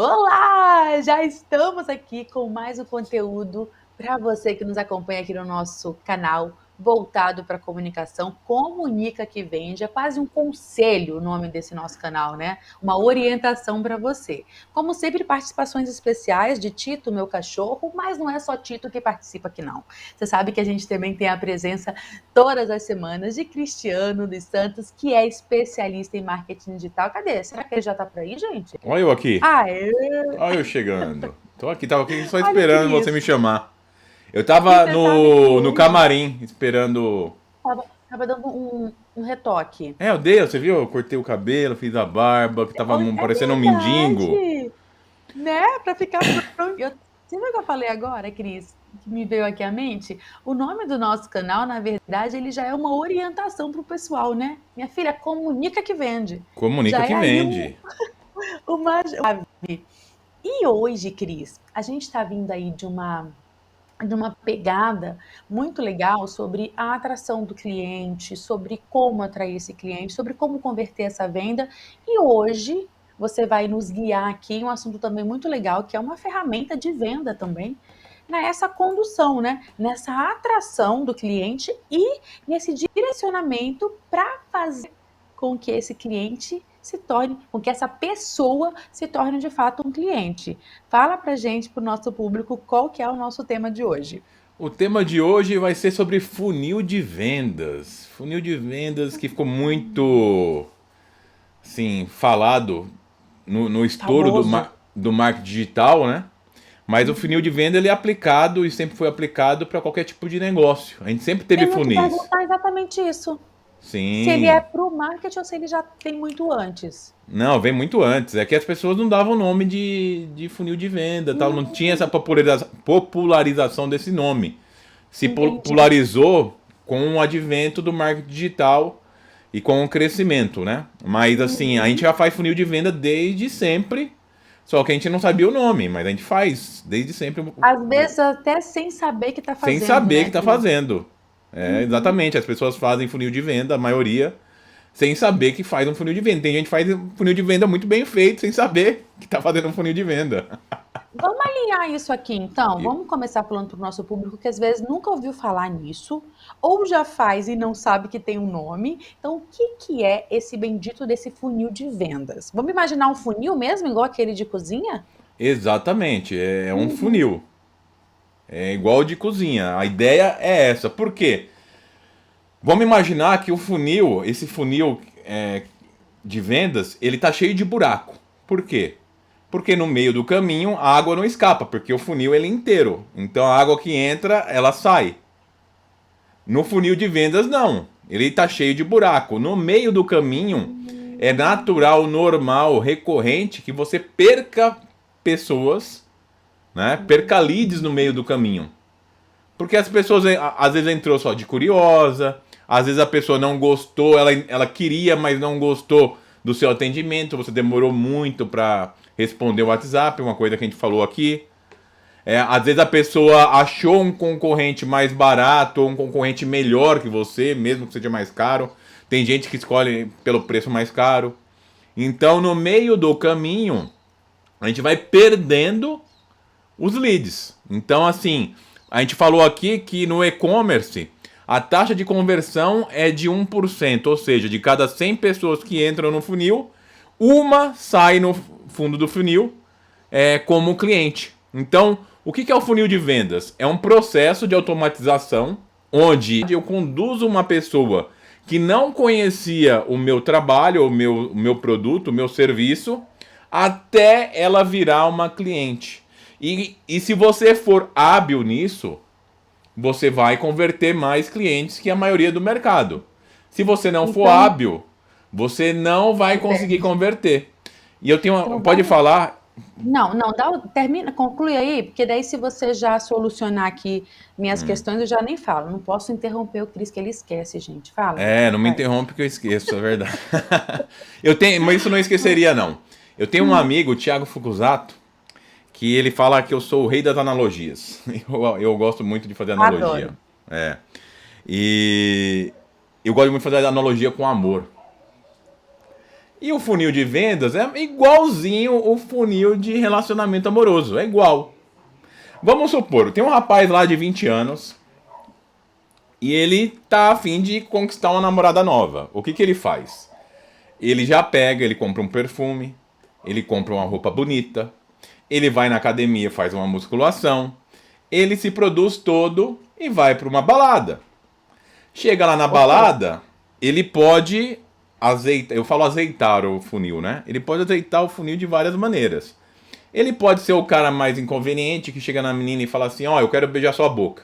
Olá! Já estamos aqui com mais um conteúdo para você que nos acompanha aqui no nosso canal voltado para comunicação. Comunica que Vende, é quase um conselho o nome desse nosso canal, né? Uma orientação para você. Como sempre, participações especiais de Tito, meu cachorro, mas não é só Tito que participa aqui não. Você sabe que a gente também tem a presença todas as semanas de Cristiano dos Santos, que é especialista em marketing digital. Cadê? Será que ele já está por aí, gente? Olha eu aqui. Ah, é? Olha eu chegando. Tava aqui só Olha, esperando você Cris, me chamar. Eu e tava você sabe que no hoje camarim esperando. estava dando um retoque. É, eu dei, você viu? Eu cortei o cabelo, fiz a barba, que tava É parecendo um mendigo. verdade, né? Para ficar pronto. Você viu o que eu falei agora, Cris? Que me veio aqui à mente? O nome do nosso canal, na verdade, ele já é uma orientação para o pessoal, né? Minha filha, comunica que vende. Comunica Já é que aí vende. uma chave. E hoje, Cris, a gente está vindo aí de uma pegada muito legal sobre a atração do cliente, sobre como atrair esse cliente, sobre como converter essa venda. E hoje você vai nos guiar aqui em um assunto também muito legal, que é uma ferramenta de venda também, nessa condução, né? Nessa atração do cliente e nesse direcionamento para fazer com que esse cliente se torne, com que essa pessoa se torne de fato um cliente. Fala pra gente, pro nosso público, qual que é o nosso tema de hoje. O tema de hoje vai ser sobre funil de vendas. Funil de vendas que ficou muito, assim, falado no estouro Famoso. do marketing digital, né? Mas o funil Uhum. de venda ele é aplicado e sempre foi aplicado para qualquer tipo de negócio. A gente sempre teve Eu ia te funis. perguntar exatamente isso. Se ele é Sim. pro marketing ou se ele já tem muito antes. Não, vem muito antes. É que as pessoas não davam nome de funil de venda, tal. Não tinha essa popularização desse nome. Se Entendi. popularizou com o advento do marketing digital e com o crescimento, né? Mas assim, a gente Uhum. já faz funil de venda desde sempre. Só que a gente não sabia o nome, mas a gente faz desde sempre Às vezes até sem saber que tá sem fazendo, saber né, que tá Cris? fazendo. É, Uhum. exatamente. As pessoas fazem funil de venda, a maioria, sem saber que faz um funil de venda. Tem gente que faz um funil de venda muito bem feito, sem saber que tá fazendo um funil de venda. Vamos alinhar isso aqui, então. E- Vamos começar falando para o nosso público que às vezes nunca ouviu falar nisso, ou já faz e não sabe que tem um nome. Então, o que que é esse bendito desse funil de vendas? Vamos imaginar um funil mesmo, igual aquele de cozinha? Exatamente, é um Uhum. funil. É igual de cozinha. A ideia é essa. Por quê? Vamos imaginar que o funil, esse funil de vendas, ele tá cheio de buraco. Por quê? Porque no meio do caminho a água não escapa, porque o funil ele é inteiro. Então a água que entra, ela sai. No funil de vendas, não. Ele está cheio de buraco. No meio do caminho, é Hum. natural, normal, recorrente que você perca pessoas, né? Perca leads no meio do caminho. Porque as pessoas, às vezes, entrou só de curiosa, às vezes a pessoa não gostou, ela queria, mas não gostou do seu atendimento, você demorou muito para responder o WhatsApp, uma coisa que a gente falou aqui. Às vezes a pessoa achou um concorrente mais barato ou um concorrente melhor que você, mesmo que seja mais caro. Tem gente que escolhe pelo preço mais caro. Então, no meio do caminho, a gente vai perdendo os leads. Então, assim, a gente falou aqui que no e-commerce a taxa de conversão é de 1%, ou seja, de cada 100 pessoas que entram no funil, uma sai no fundo do funil como cliente. Então, o que é o funil de vendas? É um processo de automatização onde eu conduzo uma pessoa que não conhecia o meu trabalho, o meu produto, o meu serviço, até ela virar uma cliente. E se você for hábil nisso, você vai converter mais clientes que a maioria do mercado. Se você não for Então, hábil, você não vai se conseguir perde. converter. E eu tenho. Então, dá Pode um... falar. Não, não, termina, conclui aí, porque daí se você já solucionar aqui minhas questões, eu já nem falo. Não posso interromper o Cris, que ele esquece, gente. Fala, Não me vai. interrompe que eu esqueço, é verdade. Eu tenho, mas isso não esqueceria, não. Eu tenho um amigo, o Thiago Fukuzato, que ele fala que eu sou o rei das analogias. Eu gosto muito de fazer analogia. Adoro. É. E eu gosto muito de fazer analogia com amor. E o funil de vendas é igualzinho o funil de relacionamento amoroso. É igual. Vamos supor, tem um rapaz lá de 20 anos e ele tá a fim de conquistar uma namorada nova. O que que ele faz? Ele já pega, ele compra um perfume, ele compra uma roupa bonita, ele vai na academia, faz uma musculação, ele se produz todo e vai para uma balada. Chega lá na Ok. balada, ele pode azeitar, eu falo azeitar o funil, né? Ele pode azeitar o funil de várias maneiras. Ele pode ser o cara mais inconveniente que chega na menina e fala assim: ó, eu quero beijar sua boca.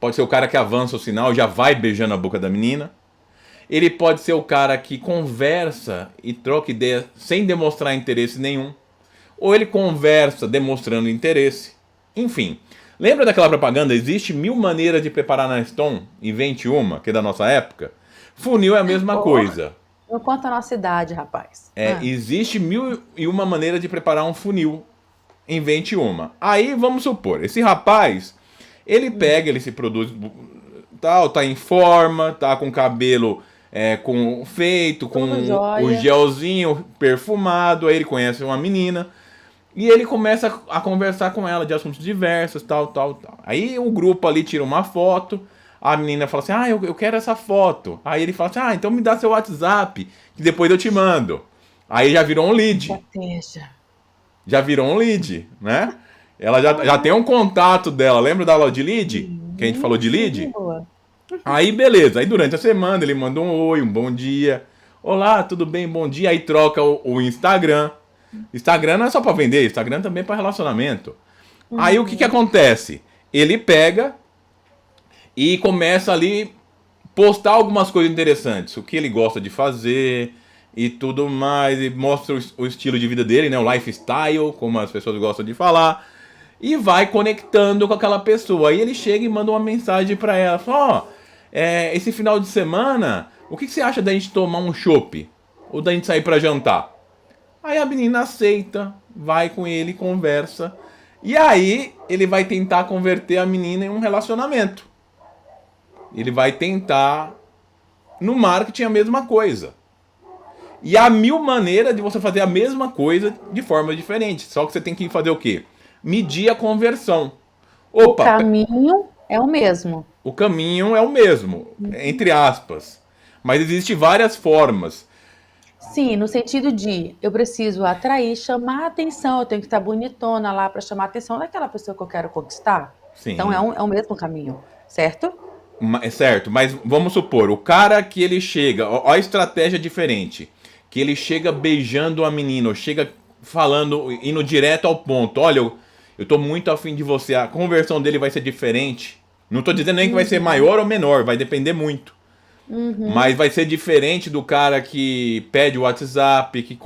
Pode ser o cara que avança o sinal e já vai beijando a boca da menina. Ele pode ser o cara que conversa e troca ideia sem demonstrar interesse nenhum. Ou ele conversa demonstrando interesse. Enfim, lembra daquela propaganda? Existe 1000 maneiras de preparar na Stone, invente uma, que é da nossa época? Funil é a mesma Oh, coisa. não conta a nossa idade, rapaz. Ah. Existe 1001 maneiras de preparar um funil, invente uma. Aí vamos supor, esse rapaz, ele pega, ele se produz tal, tá em forma, tá com cabelo com feito, Tudo com o jóia. gelzinho perfumado, aí ele conhece uma menina e ele começa a conversar com ela de assuntos diversos, tal, tal, tal. Aí o grupo ali tira uma foto, a menina fala assim: ah, eu quero essa foto. Aí ele fala assim: ah, então me dá seu WhatsApp, que depois eu te mando. Aí já virou um lead. Estratégia. Já virou um lead, né? Ela já tem Aham. um contato dela. Lembra da aula de lead? Que a gente falou de Sim, lead? boa. Aí beleza. Aí durante a semana ele manda um oi, um bom dia. Olá, tudo bem? Bom dia. Aí troca o Instagram. Instagram não é só pra vender, Instagram também é pra relacionamento. Aí o que que Uhum. acontece? Ele pega e começa ali postar algumas coisas interessantes, o que ele gosta de fazer e tudo mais, e mostra o estilo de vida dele, né, o lifestyle, como as pessoas gostam de falar, e vai conectando com aquela pessoa. Aí ele chega e manda uma mensagem pra ela, fala: ó, esse final de semana, o que que você acha da gente tomar um chopp? Ou da gente sair pra jantar? Aí a menina aceita, vai com ele, conversa, e aí ele vai tentar converter a menina em um relacionamento. Ele vai tentar no marketing a mesma coisa. E há 1000 maneiras de você fazer a mesma coisa de forma diferente. Só que você tem que fazer o quê? Medir a conversão. O Opa, caminho é o mesmo. o caminho é o mesmo, entre aspas. Mas existem várias formas. Sim, no sentido de eu preciso atrair, chamar a atenção, eu tenho que estar bonitona lá para chamar a atenção daquela pessoa que eu quero conquistar. Então Sim, é o mesmo caminho, certo? é certo. Mas vamos supor, o cara que ele chega, ó a estratégia diferente. Que ele chega beijando a menina, ou chega falando, indo direto ao ponto. Olha, eu tô muito afim de você. A conversão dele vai ser diferente. Não tô dizendo nem que vai ser Uhum, maior ou menor, vai depender muito. Mas uhum, vai ser diferente do cara que pede o WhatsApp, que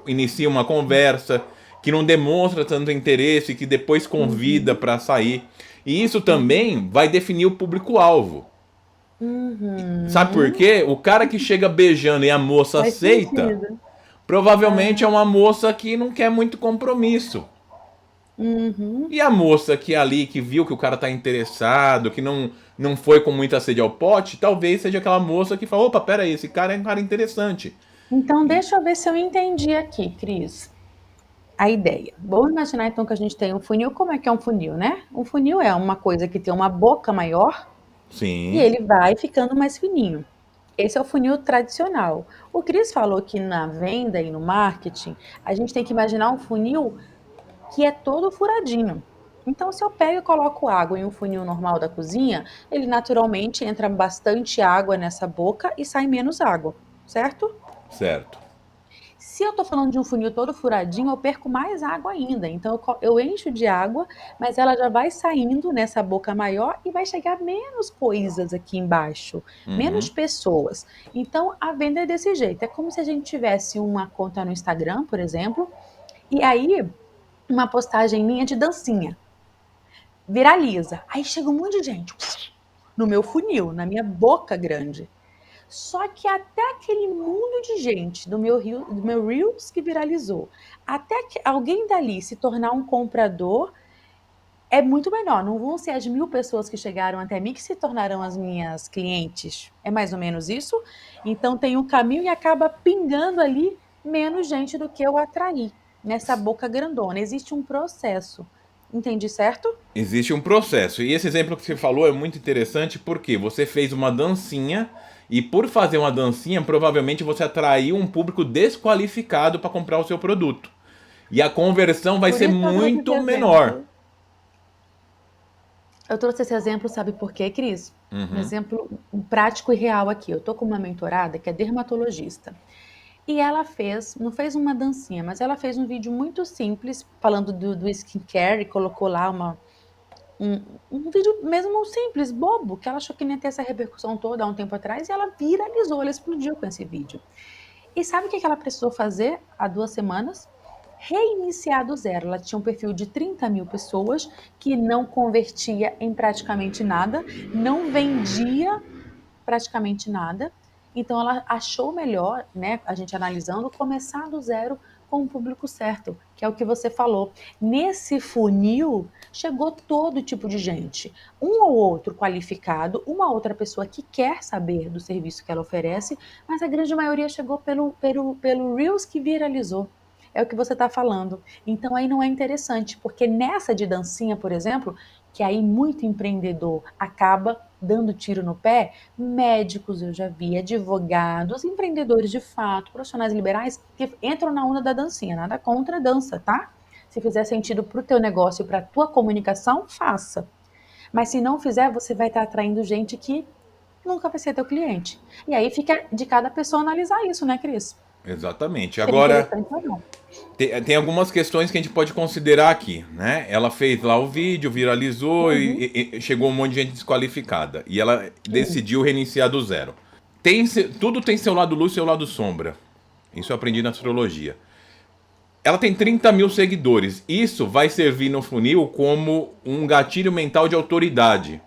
inicia uma conversa, que não demonstra tanto interesse, que depois convida uhum, pra sair. E isso uhum, também vai definir o público-alvo. Sabe por uhum. quê? O cara que chega beijando e a moça Faz aceita, sentido. provavelmente é Ah, uma moça que não quer muito compromisso. uhum. E a moça que ali, que viu que o cara tá interessado, que não foi com muita sede ao pote, talvez seja aquela moça que fala: opa, pera aí, esse cara é um cara interessante. Então E- deixa eu ver se eu entendi aqui, Cris. A ideia. Vamos imaginar então que a gente tem um funil. Como é que é um funil, né? Um funil é uma coisa que tem uma boca maior e sim, ele vai ficando mais fininho. Esse é o funil tradicional. O Cris falou que na venda e no marketing, a gente tem que imaginar um funil que é todo furadinho. Então, se eu pego e coloco água em um funil normal da cozinha, ele naturalmente entra bastante água nessa boca e sai menos água, certo? certo. Se eu estou falando de um funil todo furadinho, eu perco mais água ainda. Então, eu encho de água, mas ela já vai saindo nessa boca maior e vai chegar menos coisas aqui embaixo, menos Uhum, pessoas. Então, a venda é desse jeito. É como se a gente tivesse uma conta no Instagram, por exemplo, e aí uma postagem minha de dancinha viraliza. Aí chega um monte de gente no meu funil, na minha boca grande. Só que até aquele mundo de gente do meu Reels que viralizou, até que alguém dali se tornar um comprador, É muito melhor, não vão ser as 1000 pessoas que chegaram até mim que se tornarão as minhas clientes. É mais ou menos isso? Então tem um caminho e acaba pingando ali menos gente do que eu atraí nessa boca grandona. Existe um processo. Entendi certo? Existe um processo. E esse exemplo que você falou é muito interessante porque você fez uma dancinha e por fazer uma dancinha, provavelmente você atraiu um público desqualificado para comprar o seu produto. E a conversão vai Por ser isso que eu trouxe esse muito menor. exemplo. Eu trouxe esse exemplo, sabe por quê, Cris? Um Uhum. exemplo prático e real aqui. Eu tô com uma mentorada que é dermatologista. E ela fez, não fez uma dancinha, mas ela fez um vídeo muito simples falando do skincare e colocou lá um vídeo mesmo simples, bobo, que ela achou que não ia ter essa repercussão toda há um tempo atrás e ela viralizou, ela explodiu com esse vídeo. E sabe o que ela precisou fazer há 2 semanas? Reiniciar do zero. Ela tinha um perfil de 30 mil pessoas que não convertia em praticamente nada, não vendia praticamente nada. Então ela achou melhor, né, a gente analisando, começar do zero com o público certo, que é o que você falou. Nesse funil chegou todo tipo de gente, um ou outro qualificado, uma outra pessoa que quer saber do serviço que ela oferece, mas a grande maioria chegou pelo Reels que viralizou. É o que você está falando. Então aí não é interessante, porque nessa de dancinha, por exemplo, que aí muito empreendedor acaba dando tiro no pé, médicos eu já vi, advogados, empreendedores de fato, profissionais liberais que entram na onda da dancinha, nada contra a dança, tá? Se fizer sentido para o teu negócio e para a tua comunicação, faça. Mas se não fizer, você vai estar atraindo gente que nunca vai ser teu cliente. E aí fica de cada pessoa analisar isso, né, Cris? Exatamente. Se é Agora, interessante ou não. tem algumas questões que a gente pode considerar aqui, né? Ela fez lá o vídeo, viralizou Uhum, e chegou um monte de gente desqualificada. E ela sim. decidiu reiniciar do zero. Tudo tem seu lado luz e seu lado sombra. Isso eu aprendi na astrologia. Ela tem 30 mil seguidores. Isso vai servir no funil como um gatilho mental de autoridade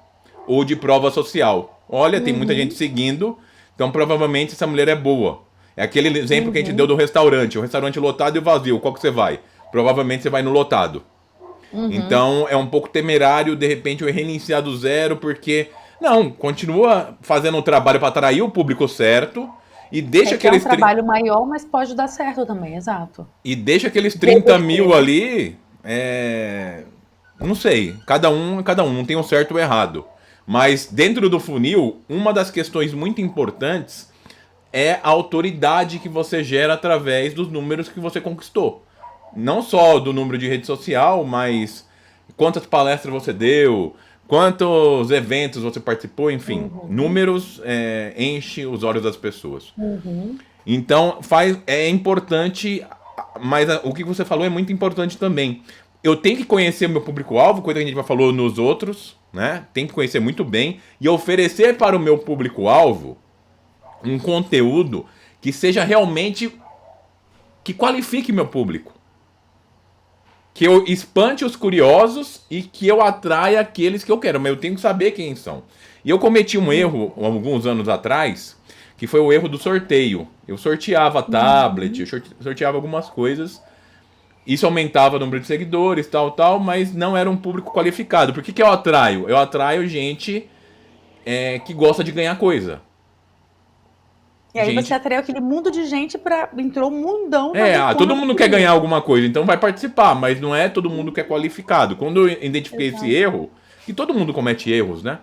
ou de prova social. Olha, tem muita gente Uhum, seguindo, então provavelmente essa mulher é boa. É aquele exemplo que a gente deu uhum, do restaurante. O restaurante lotado e vazio. Qual que você vai? Provavelmente você vai no lotado. uhum. Então é um pouco temerário, de repente, eu reiniciar do zero, porque. Não, continua fazendo um trabalho para atrair o público certo e deixa Requer um aqueles trabalho maior, mas pode dar certo também, exato. e deixa aqueles 30 Reverter, mil né? ali. Não sei. Cada um, não tem um certo ou errado. Mas dentro do funil, uma das questões muito importantes é a autoridade que você gera através dos números que você conquistou. Não só do número de rede social, mas quantas palestras você deu, quantos eventos você participou, enfim. Uhum, Números enche os olhos das pessoas. uhum. Então é importante, mas o que você falou é muito importante também. Eu tenho que conhecer o meu público-alvo, coisa que a gente já falou nos outros, né? Tem que conhecer muito bem e oferecer para o meu público-alvo um conteúdo que seja realmente que qualifique meu público, que eu espante os curiosos e que eu atraia aqueles que eu quero, mas eu tenho que saber quem são. E eu cometi um erro alguns anos atrás, que foi o erro do sorteio. Eu sorteava tablet, Uhum. eu sorteava algumas coisas. Isso aumentava o número de seguidores, tal, mas não era um público qualificado. Por que, que eu atraio? Eu atraio gente que gosta de ganhar coisa. E aí você Gente. atraiu aquele mundo de gente para entrou um mundão na Todo bocona do mundo quer ganhar funil. alguma coisa, então vai participar, mas não é todo mundo que é qualificado. Quando eu identifiquei esse Exato. erro, e todo mundo comete erros, né?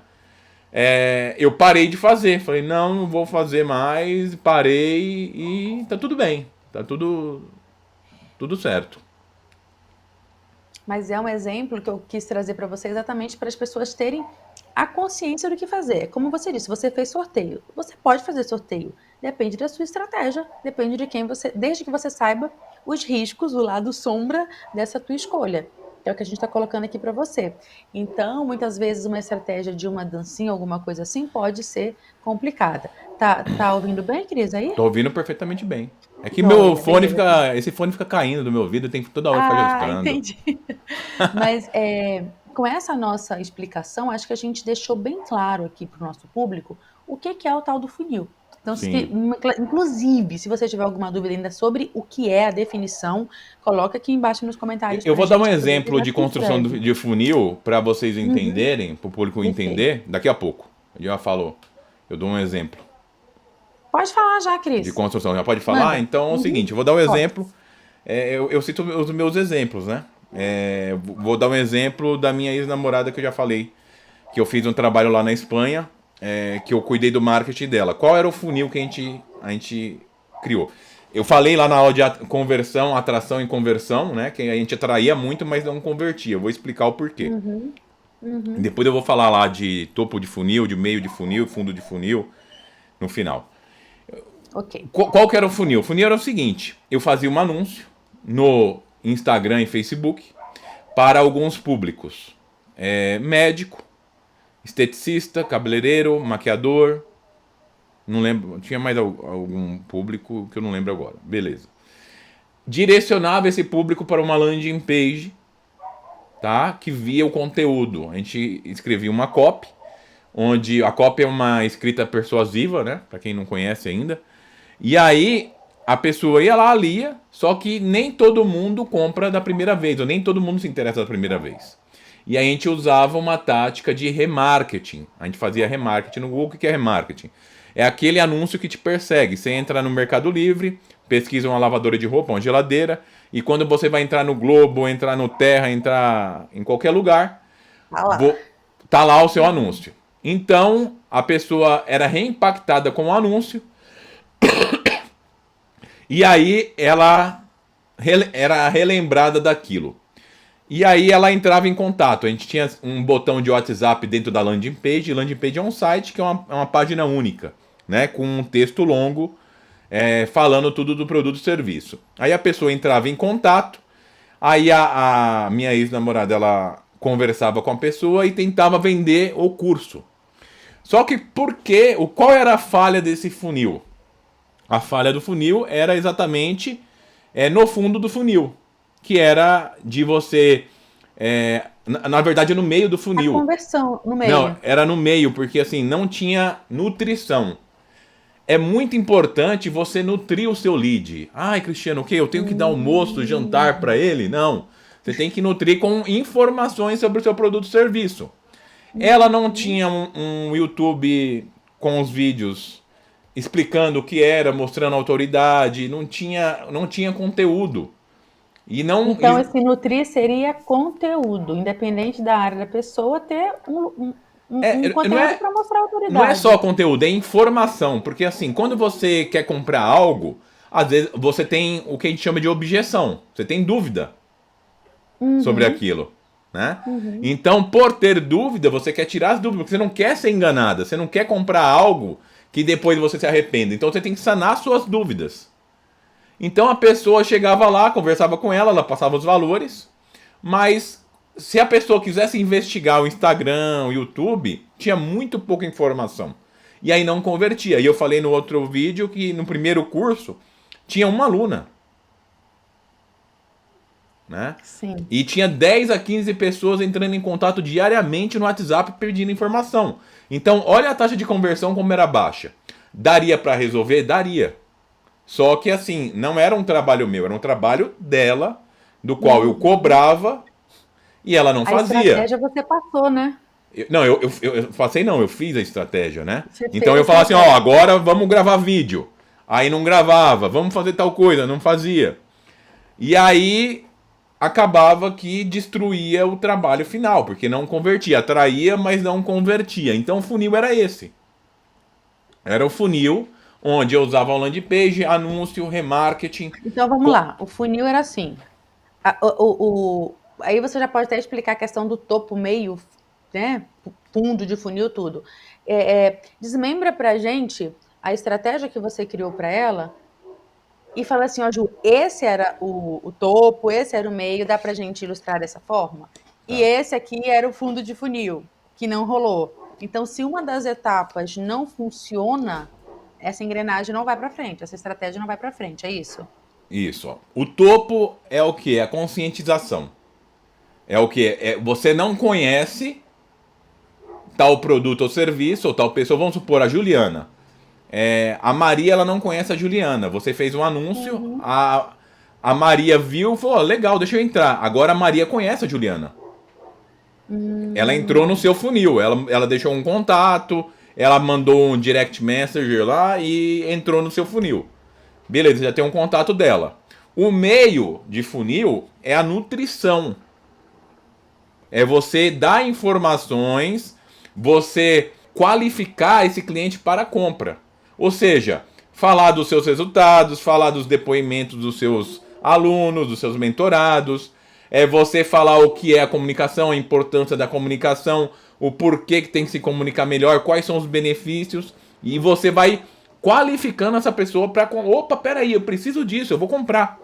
Eu parei de fazer. Falei, não, não vou fazer mais. Parei e tá tudo bem. Tá tudo certo. Mas é um exemplo que eu quis trazer para você exatamente para as pessoas terem a consciência do que fazer. Como você disse, você fez sorteio. Você pode fazer sorteio. Depende da sua estratégia, depende de quem você, desde que você saiba os riscos, o lado sombra dessa tua escolha. É o que a gente está colocando aqui para você. Então, muitas vezes uma estratégia de uma dancinha, alguma coisa assim, pode ser complicada. Tá ouvindo bem, Cris, aí? Tô ouvindo perfeitamente bem. É que meu Joia, fone beleza. fica. Esse fone fica caindo do meu ouvido, eu tenho que toda hora ficar Ah, ajustando. entendi. Mas com essa nossa explicação, acho que a gente deixou bem claro aqui para o nosso público o que é o tal do funil. Então, Sim. inclusive, se você tiver alguma dúvida ainda sobre o que é a definição, coloca aqui embaixo nos comentários Eu pra vou dar um gente, que o David exemplo já de se construção inscreve. de funil para vocês Uhum, entenderem, para o público perfeito. entender, daqui a pouco. Eu já falou. Eu dou um exemplo Pode falar já, de Cris. construção. Já pode falar? Manda. Então é o Uhum, seguinte, eu vou dar um pode. exemplo. Eu cito os meus exemplos, né? Vou dar um exemplo da minha ex-namorada que eu já falei, que eu fiz um trabalho lá na Espanha, que eu cuidei do marketing dela. Qual era o funil que a gente criou? Eu falei lá na aula de conversão, atração e conversão, né? Que a gente atraía muito, mas não convertia. Eu vou explicar o porquê. Uhum, uhum. Depois eu vou falar lá de topo de funil, de meio de funil, fundo de funil, no final. Ok. Qual que era o funil? O funil era o seguinte: eu fazia um anúncio no Instagram e Facebook para alguns públicos. Médico, esteticista, cabeleireiro, maquiador. Não lembro, tinha mais algum público que eu não lembro agora. Beleza. Direcionava esse público para uma landing page, tá? Que via o conteúdo. A gente escrevia uma copy, onde a copy é uma escrita persuasiva, né? Para quem não conhece ainda. E aí a pessoa ia lá, lia, só que nem todo mundo compra da primeira vez, ou nem todo mundo se interessa da primeira vez. E aí a gente usava uma tática de remarketing. A gente fazia remarketing no Google. O que é remarketing? É aquele anúncio que te persegue. Você entra no Mercado Livre, pesquisa uma lavadora de roupa, uma geladeira, e quando você vai entrar no Globo, entrar no Terra, entrar em qualquer lugar, Tá lá. tá lá o seu anúncio. Então, a pessoa era reimpactada com o anúncio, e aí ela era relembrada daquilo. E aí ela entrava em contato. A gente tinha um botão de WhatsApp dentro da landing page. Landing page é um site que é uma página única, né? Com um texto longo, falando tudo do produto e serviço. Aí a pessoa entrava em contato. Aí a minha ex-namorada, ela conversava com a pessoa e tentava vender o curso. Só que qual era a falha desse funil? A falha do funil era exatamente no fundo do funil, que era de você. Na verdade, no meio do A funil. conversão no Não, meio. era no meio, porque assim, não tinha nutrição. É muito importante você nutrir o seu lead. Ai, Cristiano, o quê? Eu tenho que dar almoço, jantar para Hum, ele? Não. Você tem que nutrir com informações sobre o seu produto ou serviço. Ela não uhum. tinha um YouTube com os vídeos explicando o que era, mostrando autoridade, não tinha conteúdo. E não. Então, esse nutrir seria conteúdo, independente da área da pessoa, ter um Não conteúdo é, para mostrar não é só autoridade. conteúdo, é informação. Porque assim, quando você quer comprar algo, às vezes você tem o que a gente chama de objeção. Você tem dúvida sobre Uhum, aquilo, né? uhum. Então, por ter dúvida, você quer tirar as dúvidas, porque você não quer ser enganada, você não quer comprar algo que depois você se arrependa. Então, você tem que sanar suas dúvidas. Então, a pessoa chegava lá, conversava com ela passava os valores, mas se a pessoa quisesse investigar o Instagram, o YouTube, tinha muito pouca informação. E aí não convertia. E eu falei no outro vídeo que no primeiro curso tinha uma aluna, né? Sim. E tinha 10 a 15 pessoas entrando em contato diariamente no WhatsApp pedindo informação. Então, olha a taxa de conversão como era baixa. Daria para resolver? Daria. Só que assim, não era um trabalho meu, era um trabalho dela, do qual eu Uhum. cobrava e ela não A fazia. estratégia você passou, né? Não, eu passei não, eu fiz a estratégia, né? Você Então fez a eu falava assim, ó, estratégia. agora vamos gravar vídeo. Aí não gravava, vamos fazer tal coisa, não fazia. E aí acabava que destruía o trabalho final, porque não convertia, atraía, mas não convertia. Então o funil era esse. Era o funil onde eu usava o landing page, anúncio, remarketing. Então vamos lá. O funil era assim. Aí você já pode até explicar a questão do topo, meio, né? Fundo de funil, tudo. Desmembra pra gente a estratégia que você criou para ela e fala assim, ó, Ju, esse era o topo, esse era o meio, dá pra gente ilustrar dessa forma? E Tá. esse aqui era o fundo de funil, que não rolou. Então, se uma das etapas não funciona, essa engrenagem não vai para frente, essa estratégia não vai para frente, é isso? Isso. Ó. O topo é o que? É a conscientização. É o que? Você não conhece tal produto ou serviço, ou tal pessoa. Vamos supor a Juliana. a Maria ela não conhece a Juliana. Você fez um anúncio, Uhum. a Maria viu e falou: "Ó, legal, deixa eu entrar." Agora a Maria conhece a Juliana. Ela entrou no Hum. seu funil, ela deixou um contato, ela mandou um direct messenger lá e entrou no seu funil. Beleza, já tem um contato dela. O meio de funil é a nutrição. É você dar informações, você qualificar esse cliente para a compra. Ou seja, falar dos seus resultados, falar dos depoimentos dos seus alunos, dos seus mentorados, é você falar o que é a comunicação, a importância da comunicação, o porquê que tem que se comunicar melhor, quais são os benefícios, e você vai qualificando essa pessoa para, opa, peraí, eu preciso disso, eu vou comprar.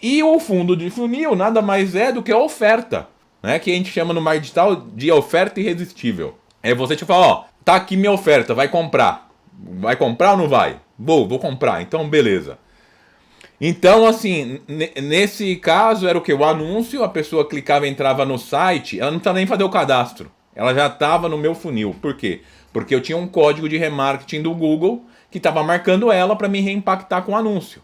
E o fundo de funil nada mais é do que a oferta, né? Que a gente chama no marketing digital de oferta irresistível. É você te falar, ó, tá aqui minha oferta, vai comprar. Vai comprar ou não vai? Vou comprar, então beleza. Então, assim, nesse caso era o que? O anúncio, a pessoa clicava e entrava no site, ela não precisava nem fazer o cadastro. Ela já estava no meu funil. Por quê? Porque eu tinha um código de remarketing do Google que estava marcando ela para me reimpactar com o anúncio.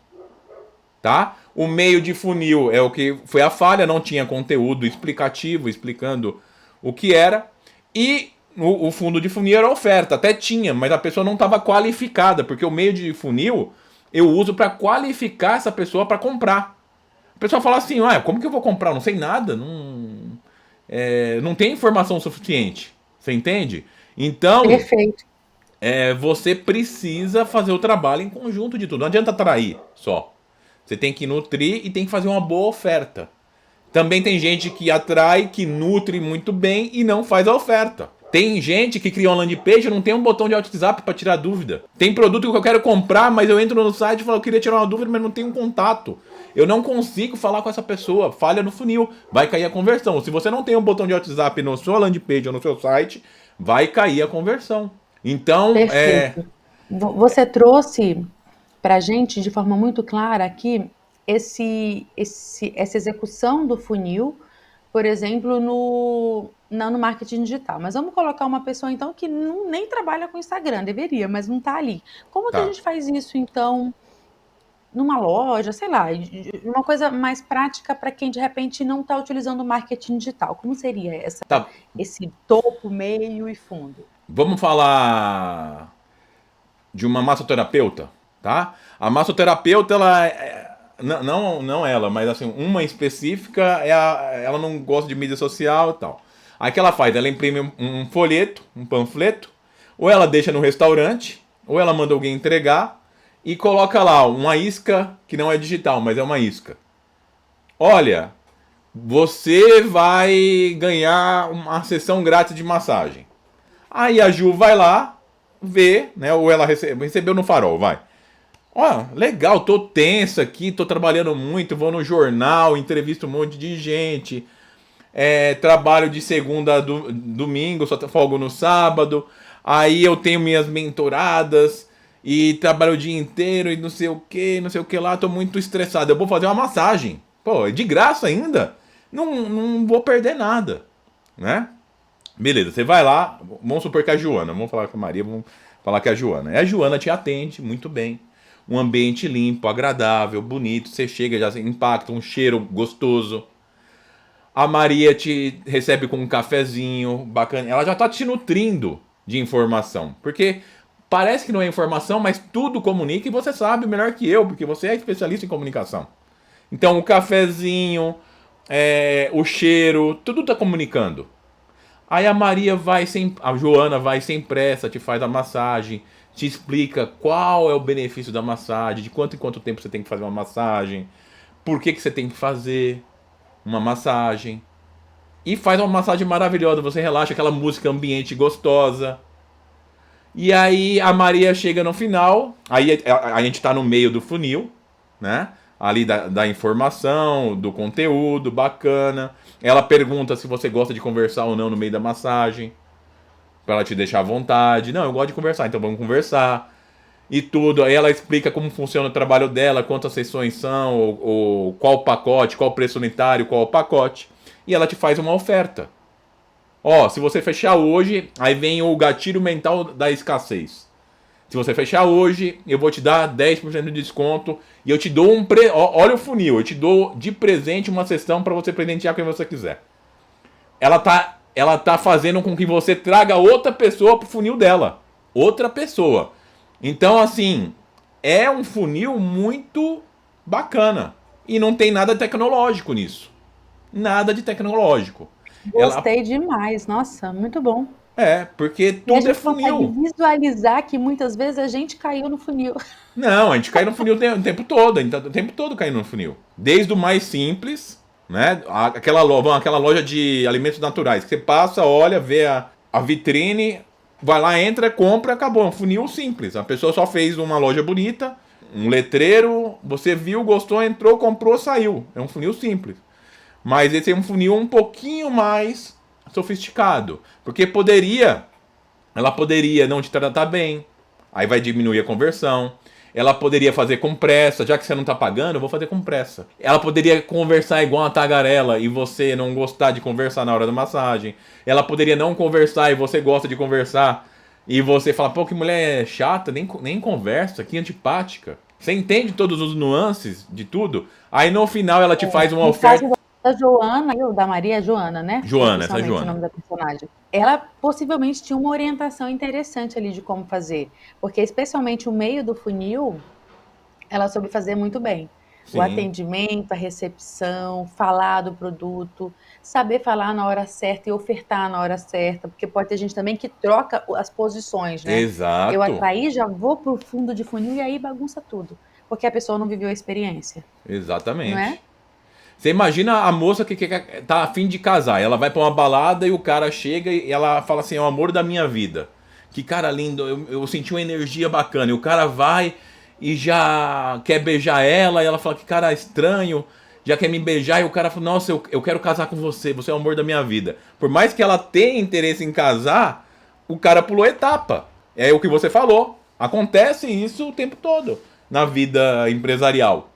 Tá? O meio de funil é o que foi a falha, não tinha conteúdo explicativo, explicando o que era. E o fundo de funil era oferta, até tinha, mas a pessoa não estava qualificada, porque o meio de funil eu uso para qualificar essa pessoa para comprar. A pessoa fala assim, como que eu vou comprar? Eu não sei nada, não tem informação suficiente. Você entende? Então, Perfeito. você precisa fazer o trabalho em conjunto de tudo. Não adianta atrair só. Você tem que nutrir e tem que fazer uma boa oferta. Também tem gente que atrai, que nutre muito bem e não faz a oferta. Tem gente que cria uma landing page e não tem um botão de WhatsApp para tirar dúvida. Tem produto que eu quero comprar, mas eu entro no site e falo, eu queria tirar uma dúvida, mas não tenho um contato. Eu não consigo falar com essa pessoa. Falha no funil. Vai cair a conversão. Se você não tem um botão de WhatsApp na sua landing page ou no seu site, vai cair a conversão. Então, Perfeito. Você trouxe para a gente de forma muito clara aqui essa execução do funil, por exemplo, no marketing digital. Mas vamos colocar uma pessoa, então, que nem trabalha com Instagram, deveria, mas não está ali. Como que a tá. gente faz isso, então, numa loja, sei lá, uma coisa mais prática para quem, de repente, não está utilizando o marketing digital? Como seria Tá. esse topo, meio e fundo? Vamos falar de uma massoterapeuta, tá? A massoterapeuta, não ela, mas assim, uma específica, ela não gosta de mídia social e tal. Aí o que ela faz? Ela imprime um folheto, um panfleto, ou ela deixa no restaurante, ou ela manda alguém entregar e coloca lá uma isca que não é digital, mas é uma isca. Olha, você vai ganhar uma sessão grátis de massagem. Aí a Ju vai lá, vê, né? Ou ela recebeu no farol, vai. Legal, tô tensa aqui, tô trabalhando muito, vou no jornal, entrevisto um monte de gente. Trabalho de segunda a domingo, só folgo no sábado. Aí eu tenho minhas mentoradas e trabalho o dia inteiro e não sei o que lá, tô muito estressado. Eu vou fazer uma massagem. Pô, é de graça ainda. Não vou perder nada, né? Beleza, você vai lá, vamos supor que é a Joana, vamos falar com a Maria, vamos falar que é a Joana. E a Joana te atende muito bem. Um ambiente limpo, agradável, bonito. Você chega, já impacta, um cheiro gostoso. A Maria te recebe com um cafezinho bacana. Ela já tá te nutrindo de informação. Porque parece que não é informação, mas tudo comunica e você sabe melhor que eu, porque você é especialista em comunicação. Então o cafezinho, o cheiro, tudo tá comunicando. Aí a Joana vai sem pressa, te faz a massagem, te explica qual é o benefício da massagem, de quanto em quanto tempo você tem que fazer uma massagem, por que você tem que fazer uma massagem. E faz uma massagem maravilhosa, você relaxa, aquela música ambiente gostosa. E aí a Maria chega no final, aí a gente tá no meio do funil, né? Ali da informação, do conteúdo, bacana. Ela pergunta se você gosta de conversar ou não no meio da massagem, pra ela te deixar à vontade. Não, eu gosto de conversar, então vamos conversar. E tudo, aí ela explica como funciona o trabalho dela, quantas sessões são, ou qual o pacote, qual o preço unitário, qual o pacote. E ela te faz uma oferta. Se você fechar hoje, aí vem o gatilho mental da escassez. Se você fechar hoje, eu vou te dar 10% de desconto e eu te dou olha o funil, eu te dou de presente uma sessão para você presentear quem você quiser. Ela tá fazendo com que você traga outra pessoa pro funil dela. Outra pessoa. Então, assim, é um funil muito bacana. E não tem nada tecnológico nisso. Nada de tecnológico. Ela Gostei demais, nossa, muito bom. porque E a tudo é gente consegue funil. visualizar que muitas vezes a gente caiu no funil. Não, a gente cai no funil o tempo todo, o tempo todo caindo no funil. Desde o mais simples, né? Aquela loja de alimentos naturais, que você passa, olha, vê a vitrine, vai lá, entra, compra, acabou. É um funil simples. A pessoa só fez uma loja bonita, um letreiro, você viu, gostou, entrou, comprou, saiu. É um funil simples. Mas esse é um funil um pouquinho mais sofisticado. Porque ela poderia não te tratar bem, aí vai diminuir a conversão. Ela poderia fazer com pressa, já que você não tá pagando, eu vou fazer com pressa. Ela poderia conversar igual uma tagarela e você não gostar de conversar na hora da massagem. Ela poderia não conversar e você gosta de conversar. E você fala, pô, que mulher chata, nem conversa, que antipática. Você entende todos os nuances de tudo? Aí no final ela te faz uma No caso oferta. da Joana, ou da Maria Joana, né? Joana, essa é Oficialmente o Joana. nome da personagem. Ela possivelmente tinha uma orientação interessante ali de como fazer. Porque especialmente o meio do funil, ela soube fazer muito bem. O Sim, atendimento, a recepção, falar do produto, saber falar na hora certa e ofertar na hora certa, porque pode ter gente também que troca as posições, né? Eu exato. atraí, já vou pro fundo de funil e aí bagunça tudo, porque a pessoa não viveu a experiência, não é? Exatamente. Você imagina a moça que tá a fim de casar. Ela vai pra uma balada e o cara chega e ela fala assim: é o amor da minha vida. Que cara lindo, eu senti uma energia bacana. E o cara vai e já quer beijar ela. E ela fala: que cara estranho, já quer me beijar. E o cara fala: nossa, eu quero casar com você, você é o amor da minha vida. Por mais que ela tenha interesse em casar, o cara pulou etapa. É o que você falou. Acontece isso o tempo todo na vida empresarial.